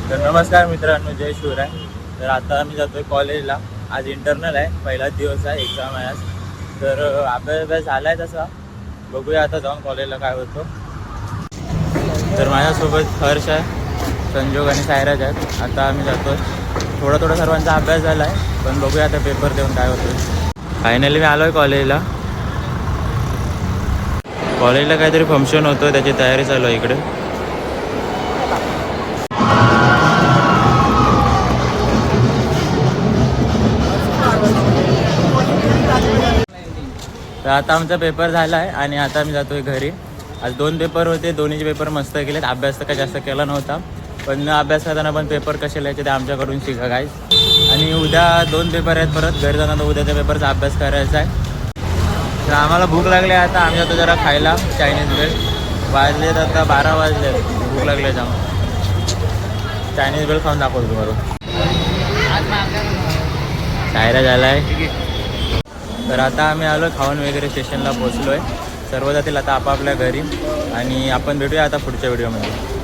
तर नमस्कार मित्रांनो, जय शिवराय. तर आता आम्ही जातोय कॉलेजला. आज इंटरनल आहे, पहिलाच दिवस आहे, एक्झाम आहे आज. तर अभ्यास झाला आहे तसा. बघूया आता जाऊन कॉलेजला काय होतं. तर माझ्यासोबत हर्ष आहे, संजोग आणि सायराज आहेत. आता आम्ही जातोय. थोडा सर्वांचा अभ्यास झाला आहे, पण बघूया आता पेपर देऊन काय होतं. फायनली मी आलो आहे कॉलेजला. कॉलेजला काहीतरी फंक्शन होतं, त्याची तयारी चालू आहे इकडे. तर आता आमचा पेपर झाला आहे आणि आता आम्ही जातोय घरी. आज 2 पेपर होते, दोन्हीचे पेपर मस्त केलेत. अभ्यास तर काही जास्त केला नव्हता, पण अभ्यास करताना पण पेपर कसे लिहायचे ते आमच्याकडून शिका गाईज. आणि उद्या 2 पेपर आहेत, परत घरी जाताना उद्याच्या पेपरचा अभ्यास करायचा आहे. तर आम्हाला भूक लागली आहे, आता आम्ही जातो जरा खायला चायनीज भेळ. वाजलेत आता 12 वाजले, भूक लागले जाम. चायनीज भेळ खाऊन दाखवतो तुम्हाला. शायरा झाला आहे. तर आता आम्ही आलो खाऊन वगैरे, स्टेशनला पोचलो आहे. सर्व जातील आता आपापल्या घरी आणि आपण भेटूया आता पुढच्या व्हिडिओमध्ये.